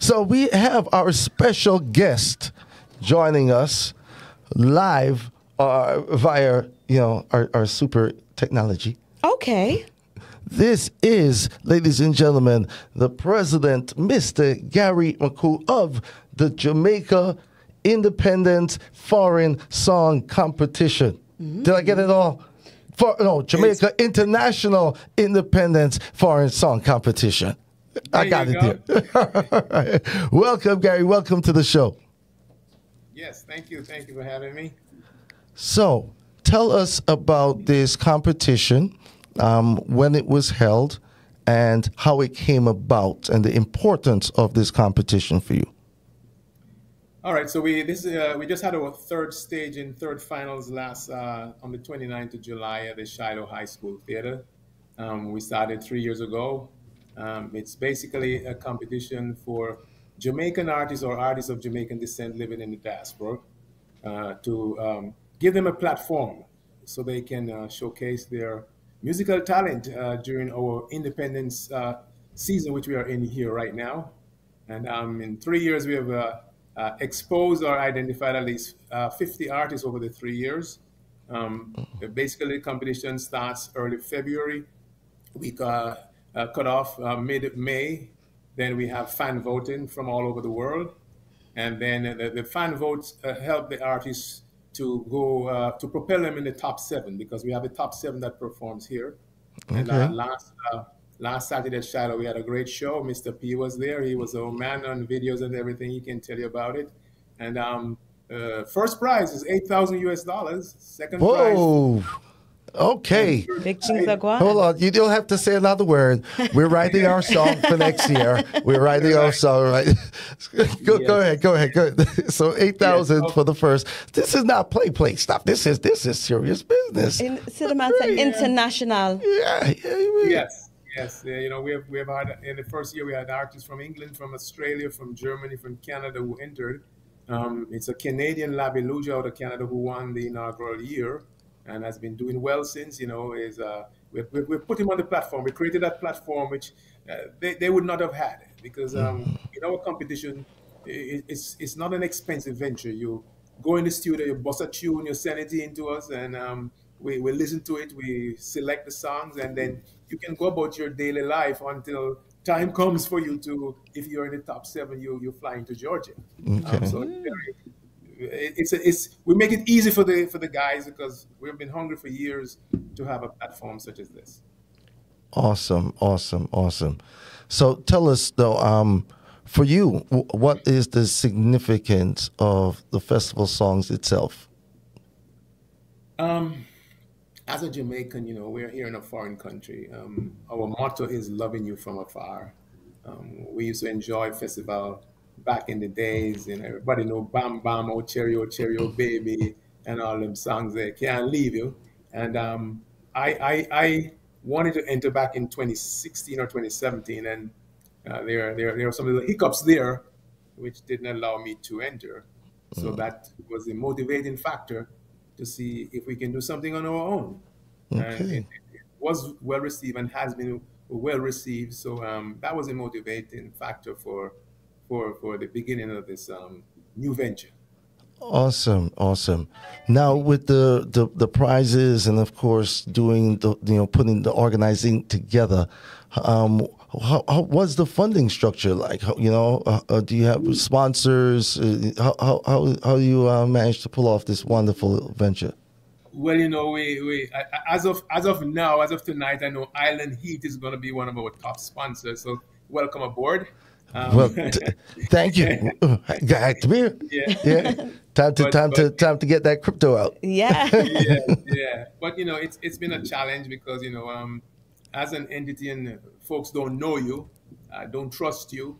So we have our special guest joining us live via, our super technology. Okay. This is, ladies and gentlemen, the president, Mr. Gary McCook of the Jamaica Independent Foreign Song Competition. Did I get it all? Jamaica International Independent Foreign Song Competition. I got it there. Welcome, Gary. Welcome to the show. Yes, thank you. Thank you for having me. So, tell us about this competition, when it was held, and how it came about, and the importance of this competition for you. All right, so we just had our third stage in third finals last on the 29th of July at the Shoutout High School Theater. We started 3 years ago. It's basically a competition for Jamaican artists or artists of Jamaican descent living in the diaspora to give them a platform so they can showcase their musical talent during our independence season, which we are in here right now. And in 3 years, we have exposed or identified at least 50 artists over the 3 years. Basically, the competition starts early February. We cut off mid-May. Then we have fan voting from all over the world. And then the fan votes help the artists to go, to propel them in the top 7, because we have a top 7 that performs here. Okay. And last Saturday at Shoutout, we had a great show. Mr. P was there. He was a man on videos and everything. He can tell you about it. And first prize is $8,000 US. Second prize. Okay. Hold on. You don't have to say another word. We're writing our song for next year. We're writing our song, right? Go ahead. So 8,000 for the first. This is not play stuff. This is serious business. International. Yes. We have had, in the first year, we had artists from England, from Australia, from Germany, from Canada who entered. It's a Canadian Labiluja out of Canada who won the inaugural year and has been doing well since. We put him on the platform. We created that platform which they would not have had, because in our competition, it's not an expensive venture. You go in the studio, you bust a tune, you send it in to us, and we listen to it, we select the songs, and then you can go about your daily life until time comes for you to, if you're in the top 7, you fly into Georgia. Okay. So we make it easy for the guys, because we've been hungry for years to have a platform such as this. Awesome. So tell us though, for you, what is the significance of the festival songs itself? As a Jamaican, we're here in a foreign country. Our motto is loving you from afar. We used to enjoy festival back in the days, everybody know Bam Bam, oh Cheerio, baby, and all them songs there, Can't Leave You. And I wanted to enter back in 2016 or 2017, and there were some little hiccups there which didn't allow me to enter. So that was a motivating factor to see if we can do something on our own. Okay. And it was well received and has been well received. So that was a motivating factor for the beginning of this new venture. Awesome. Now with the prizes and of course doing putting the organizing together, how was the funding structure like? Do you have sponsors? How do you manage to pull off this wonderful venture? Well, we as of now, as of tonight, I know Island Heat is going to be one of our top sponsors. So welcome aboard. Thank you. Come here. Yeah. Time to get that crypto out. Yeah. Yeah. But it's been a challenge because as an entity and folks don't know you, don't trust you,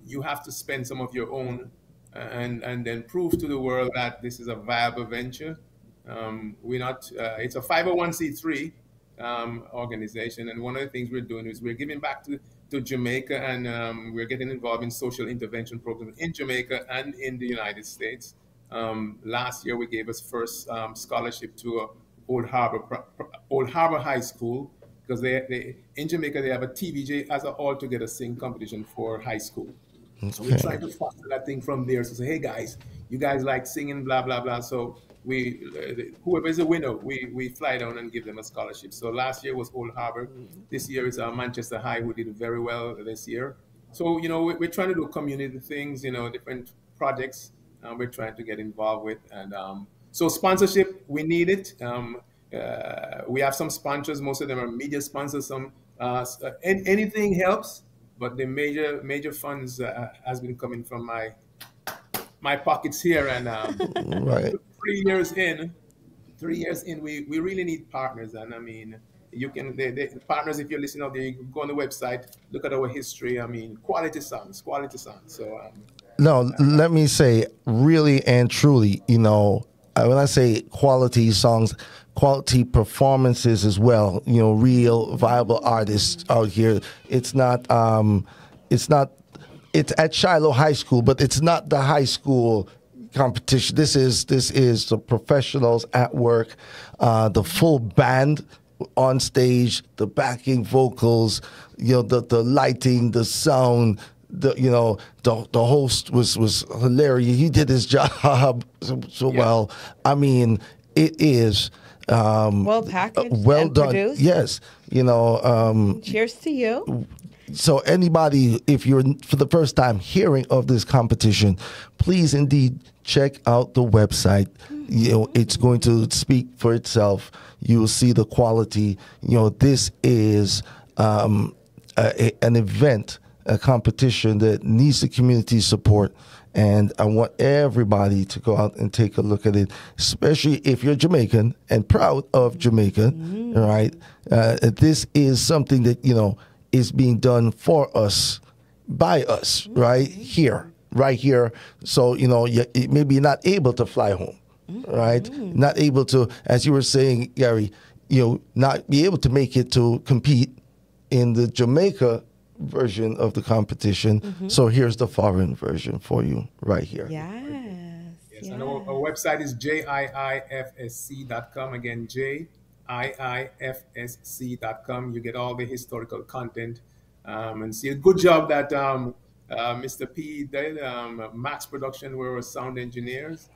you have to spend some of your own and then prove to the world that this is a viable venture. It's a 501c3 organization, and one of the things we're doing is we're giving back to Jamaica, and we're getting involved in social intervention programs in Jamaica and in the United States. Last year, we gave us first scholarship to Old Harbor High School, because they in Jamaica they have a TVJ as an all-together sing competition for high school. So we're trying to foster that thing from there. So say, hey guys, you guys like singing, blah blah blah. So we, whoever is a winner, we fly down and give them a scholarship. So last year was Old Harbour. This year is Manchester High, who did very well this year. So we're trying to do community things, different projects. We're trying to get involved with, and so sponsorship, we need it. We have some sponsors. Most of them are media sponsors. Some anything helps. But the major funds has been coming from my pockets here, and Right. 3 years in, we really need partners. And I mean, you can the partners, if you're listening out there, you can go on the website, look at our history. I mean, quality songs. So No, let me say, really and truly, when I say quality songs, quality performances as well, real viable artists out here. It's at Shiloh High School, but it's not the high school competition. This is the professionals at work, the full band on stage, the backing vocals, the lighting, the sound. The host was hilarious. He did his job so well. I mean, it is well packaged, well and done. produced. Yes, Cheers to you. So anybody, if you're for the first time hearing of this competition, please indeed check out the website. It's going to speak for itself. You will see the quality. This is an event, a competition that needs the community support. And I want everybody to go out and take a look at it, especially if you're Jamaican and proud of Jamaica, right? This is something that, is being done for us, by us, right here. So, maybe you're not able to fly home, right? Not able to, as you were saying, Gary, not be able to make it to compete in the Jamaica version of the competition. So here's the foreign version for you right here. Yes. And our website is JIIFSC.com. Again, JIIFSC.com. You get all the historical content and see a good job that Mr. P did. Max Production were our sound engineers.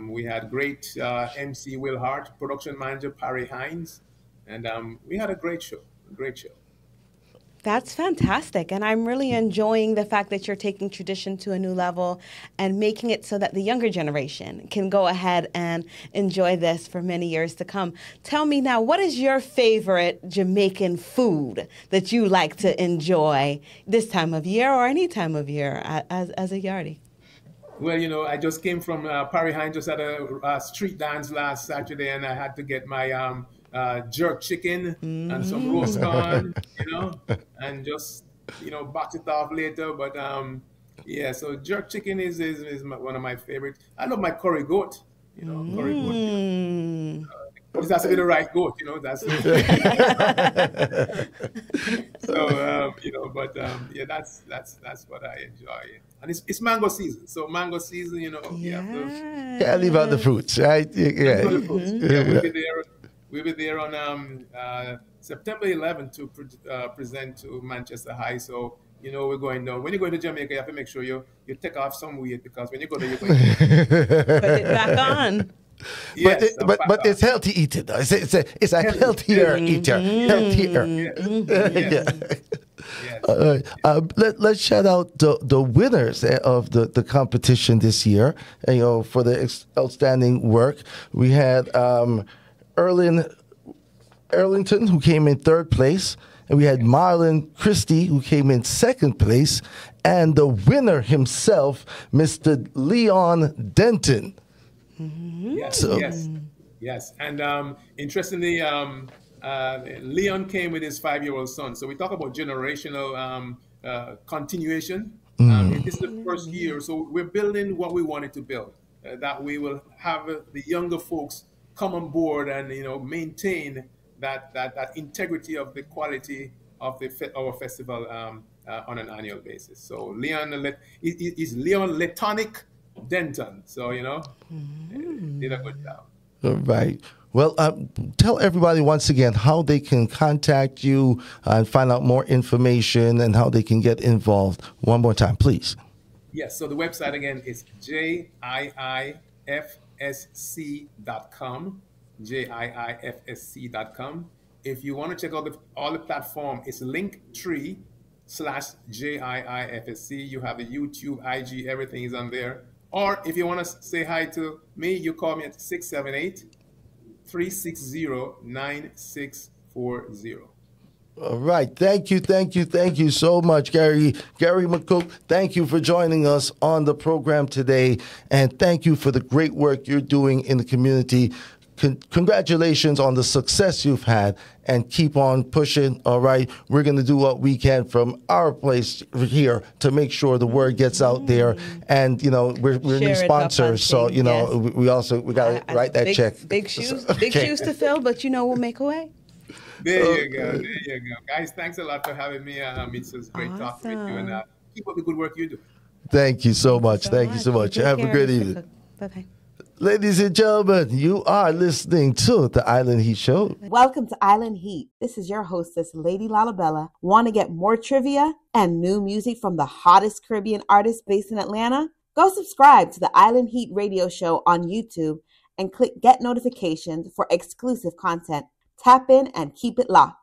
We had great MC Will Hart, production manager Parry Hines, and we had a great show. That's fantastic. And I'm really enjoying the fact that you're taking tradition to a new level and making it so that the younger generation can go ahead and enjoy this for many years to come. Tell me now, what is your favorite Jamaican food that you like to enjoy this time of year or any time of year as a yardie? Well, I just came from Parry Hines, just had a street dance last Saturday, and I had to get my jerk chicken and some roast corn, and just, box it off later. But so jerk chicken is one of my favorites. I love my curry goat, curry goat. It has to be the right goat, that's so, that's what I enjoy. And it's mango season. So mango season, Can't leave out the fruits, right? Yeah. We'll be there on September 11th to present to Manchester High. So, we're going down. When you go to Jamaica, you have to make sure you take off some weight, because when you go there, you're going to put it back on. Yes, but it's healthy eating. Though. It's a healthier eater. Healthier. Yes. Let's shout out the winners of the competition this year. For the outstanding work. We had Erlington, who came in third place, and we had Marlon Christie, who came in second place, and the winner himself, Mr. Leon Denton. Yes. And interestingly, Leon came with his 5-year-old son. So we talk about generational continuation. This is the first year, so we're building what we wanted to build. That we will have the younger folks come on board and maintain that integrity of the quality of our festival on an annual basis. So Leon is Leon Tonic Denton. So did a good job. All right. Well, tell everybody once again how they can contact you and find out more information and how they can get involved. One more time, please. Yes, so the website again is JIIFSC.com. JIIFSC.com. If you want to check out all the platform, it's linktree/JIIFSC. You have the YouTube, IG, everything is on there. Or if you want to say hi to me, you call me at 678-360-9640. All right. Thank you so much, Gary. Gary McCook, thank you for joining us on the program today. And thank you for the great work you're doing in the community. Congratulations on the success you've had, and keep on pushing. All right. We're going to do what we can from our place here to make sure the word gets out there. And, you know, we're new sponsors. So, you know, we got to write that check. Big shoes to fill, but, you know, we'll make a way. There you go. Guys, thanks a lot for having me. It's great talking with you, and keep up the good work you do. Thank you so much. Thank you so much. Have a good evening. Bye-bye. Ladies and gentlemen, you are listening to The Island Heat Show. Welcome to Island Heat. This is your hostess, Lady Lalabella. Want to get more trivia and new music from the hottest Caribbean artists based in Atlanta? Go subscribe to the Island Heat radio show on YouTube and click Get Notifications for exclusive content. Tap in and keep it locked.